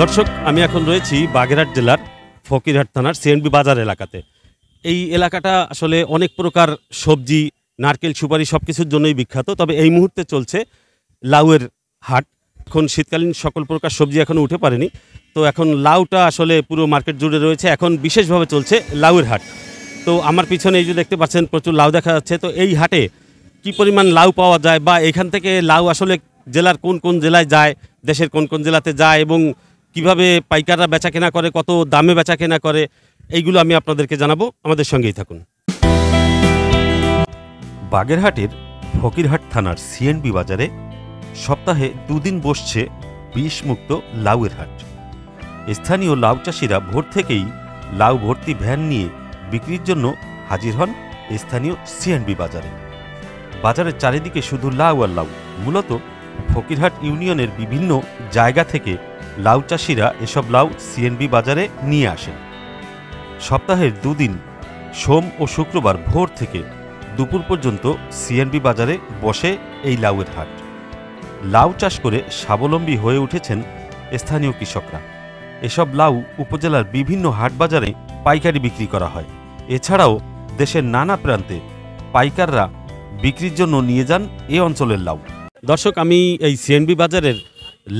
দর্শক, আমি এখন রয়েছি বাগেরহাট জেলার ফকিরহাট থানার সিএনবি বাজার এলাকাতে। এই এলাকাটা আসলে অনেক প্রকার সবজি, নারকেল, সুপারি সব কিছুর জন্যই বিখ্যাত। তবে এই মুহূর্তে চলছে লাউয়ের হাট। এখন শীতকালীন সকল প্রকার সবজি এখনও উঠে পারেনি, তো এখন লাউটা আসলে পুরো মার্কেট জুড়ে রয়েছে। এখন বিশেষভাবে চলছে লাউয়ের হাট। তো আমার পিছনে এই যে দেখতে পাচ্ছেন প্রচুর লাউ দেখা যাচ্ছে। তো এই হাটে কি পরিমাণ লাউ পাওয়া যায় বা এখান থেকে লাউ আসলে জেলার কোন কোন জেলায় যায়, দেশের কোন কোন জেলাতে যায় এবং কিভাবে পাইকাররা বেচা কেনা করে, কত দামে বেচা কেনা করে, এইগুলো আমি আপনাদেরকে জানাবো। আমাদের সঙ্গেই থাকুন। বাগেরহাটের ফকিরহাট থানার সিএনবি বাজারে সপ্তাহে দুদিন বসছে বিষমুক্ত লাউয়ের হাট। স্থানীয় লাউ চাষিরা ভোর থেকেই লাউ ভর্তি ভ্যান নিয়ে বিক্রির জন্য হাজির হন স্থানীয় সিএনবি বাজারে। বাজারের চারিদিকে শুধু লাউ আর লাউ। মূলত ফকিরহাট ইউনিয়নের বিভিন্ন জায়গা থেকে লাউ চাষিরা এসব লাউ সিএনবি বাজারে নিয়ে আসেন। সপ্তাহের দুদিন সোম ও শুক্রবার ভোর থেকে দুপুর পর্যন্ত সিএনবি বাজারে বসে এই লাউয়ের হাট। লাউ চাষ করে স্বাবলম্বী হয়ে উঠেছেন স্থানীয় কৃষকরা। এসব লাউ উপজেলার বিভিন্ন হাট বাজারে পাইকারি বিক্রি করা হয়। এছাড়াও দেশের নানা প্রান্তে পাইকাররা বিক্রির জন্য নিয়ে যান এ অঞ্চলের লাউ। দর্শক, আমি এই সিএনবি বাজারের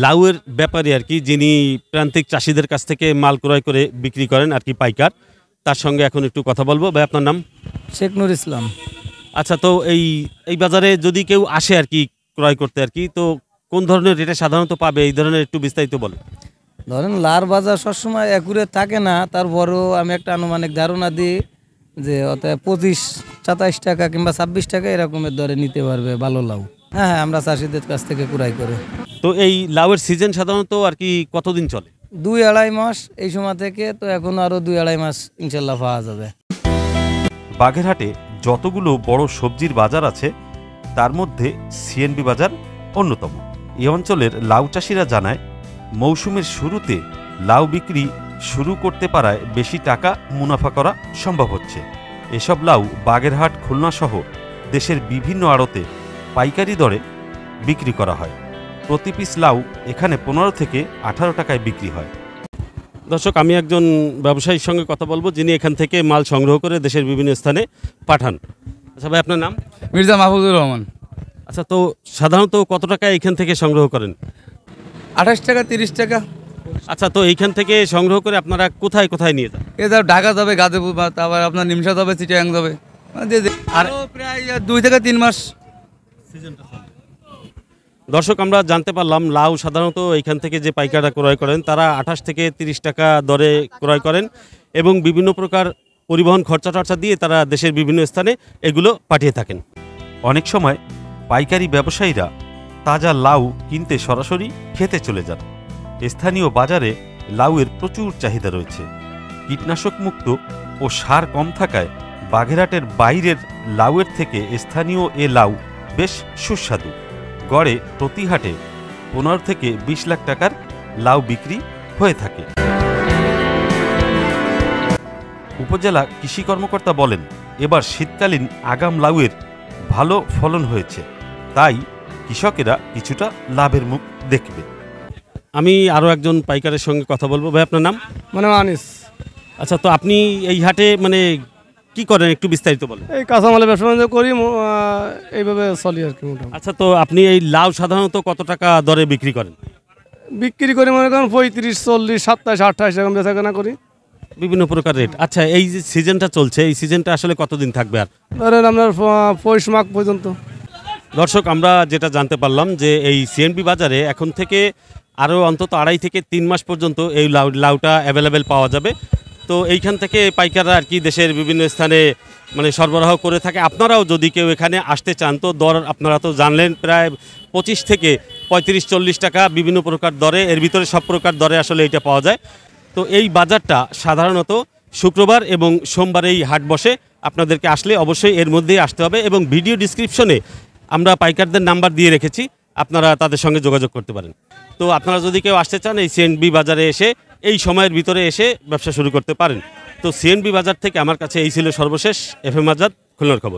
লাউয়ের ব্যাপারে আর কি, যিনি প্রান্তিক চাষিদের কাছ থেকে মাল ক্রয় করে বিক্রি করেন আর কি পাইকার, তার সঙ্গে এখন একটু কথা বলবো। ভাই, আপনার নাম? শেখ নুর ইসলাম। আচ্ছা, তো এই বাজারে যদি কেউ আসে আর কি ক্রয় করতে আর কি, তো কোন ধরনের রেটে সাধারণত পাবে, এই ধরনের একটু বিস্তারিত বলেন। ধরেন লাউর বাজার সবসময় অ্যাকুরেট থাকে না, তারপরেও আমি একটা আনুমানিক ধারণা দিই যে অতএব 25-27 টাকা কিংবা 26 টাকা এরকমের দরে নিতে পারবে ভালো লাউ। হ্যাঁ, আমরা চাষিদের কাছ থেকে ক্রয় করে। তো এই লাউয়ের সিজন সাধারণত আর কি কতদিন চলে? 2-2.5 মাস এই সময় থেকে, তো এখন আরও 2-2.5 মাস ইনশাল্লাহ পাওয়া যাবে। বাগেরহাটে যতগুলো বড় সবজির বাজার আছে তার মধ্যে সিএনবি বাজার অন্যতম। এই অঞ্চলের লাউ চাষিরা জানায়, মৌসুমের শুরুতে লাউ বিক্রি শুরু করতে পারায় বেশি টাকা মুনাফা করা সম্ভব হচ্ছে। এসব লাউ বাগেরহাট, খুলনা সহ দেশের বিভিন্ন আড়তে পাইকারি দরে বিক্রি করা হয়। প্রতি পিস লাউ এখানে 15 থেকে 18 টাকায় বিক্রি হয়। দর্শক, আমি একজন ব্যবসায়ীর সঙ্গে কথা বলবো, যিনি এখান থেকে মাল সংগ্রহ করে দেশের বিভিন্ন স্থানে পাঠান। আচ্ছা ভাই, আপনার নাম? মির্জা মাহফুজুর রহমান। আচ্ছা, তো সাধারণত কত টাকা এখান থেকে সংগ্রহ করেন? 28 টাকা, 30 টাকা। আচ্ছা, তো এইখান থেকে সংগ্রহ করে আপনারা কোথায় কোথায় নিয়ে যান? ঢাকা যাবে, গাজীপুর, তারপর আপনার নিমসা যাবে, চিটাগাং যাবে। আর প্রায় 2 থেকে 3 মাস। দর্শক, আমরা জানতে পারলাম লাউ সাধারণত এইখান থেকে যে পাইকাররা ক্রয় করেন তারা 28 থেকে 30 টাকা দরে ক্রয় করেন এবং বিভিন্ন প্রকার পরিবহন খরচা দিয়ে তারা দেশের বিভিন্ন স্থানে এগুলো পাঠিয়ে থাকেন। অনেক সময় পাইকারি ব্যবসায়ীরা তাজা লাউ কিনতে সরাসরি খেতে চলে যান। স্থানীয় বাজারে লাউয়ের প্রচুর চাহিদা রয়েছে। কীটনাশক মুক্ত ও সার কম থাকায় বাগেরহাটের বাইরের লাউয়ের থেকে স্থানীয় এ লাউ বেশ সুস্বাদু। গড়ে প্রতি হাটে 15 থেকে 20 লাখ টাকার লাউ বিক্রি হয়ে থাকে। উপজেলা কৃষি কর্মকর্তা বলেন, এবার শীতকালীন আগাম লাউয়ের ভালো ফলন হয়েছে, তাই কৃষকেরা কিছুটা লাভের মুখ দেখবে। আমি আরও একজন পাইকারের সঙ্গে কথা বলবো। ভাই, আপনার নাম? মানে আনিস। আচ্ছা, তো আপনি এই হাটে মানে কি করেন, একটু বিস্তারিত বলেন। এই কাঁচামালের ব্যবসা বাণিজ্য করি, এইভাবে চলি আর কি মোটামুটি। আচ্ছা, তো আপনি এই লাউ সাধারণত কত টাকা দরে বিক্রি করেন? বিক্রি করি মনে করেন 35, 40, 27, 28 এরকম বেচা কেনা করি, বিভিন্ন প্রকার রেট। আচ্ছা, এই যে সিজনটা চলছে, এই সিজনটা আসলে কতদিন থাকবে? আর ধরেন আপনার পৌষ মাঘ পর্যন্ত। দর্শক, আমরা যেটা জানতে পারলাম যে এই সিএনবি বাজারে এখন থেকে আরও অন্তত 2.5 থেকে 3 মাস পর্যন্ত এই লাউটা অ্যাভেলেবেল পাওয়া যাবে। তো এইখান থেকে পাইকাররা আর কি দেশের বিভিন্ন স্থানে মানে সরবরাহ করে থাকে। আপনারাও যদি কেউ এখানে আসতে চান তো দর আপনারা তো জানলেন, প্রায় 25 থেকে 35-40 টাকা বিভিন্ন প্রকার দরে, এর ভিতরে সব প্রকার দরে আসলে এটা পাওয়া যায়। তো এই বাজারটা সাধারণত শুক্রবার এবং সোমবার এই হাট বসে। আপনাদেরকে আসলে অবশ্যই এর মধ্যেই আসতে হবে এবং ভিডিও ডিসক্রিপশনে আমরা পাইকারদের নাম্বার দিয়ে রেখেছি, আপনারা তাদের সঙ্গে যোগাযোগ করতে পারেন। তো আপনারা যদি কেউ আসতে চান এই সিএনবি বাজারে এসে এই সময়ের ভিতরে এসে ব্যবসা শুরু করতে পারেন। তো সিএনবি বাজার থেকে আমার কাছে এই ছিল সর্বশেষ এফএম আজাদ, খুলনার খবর।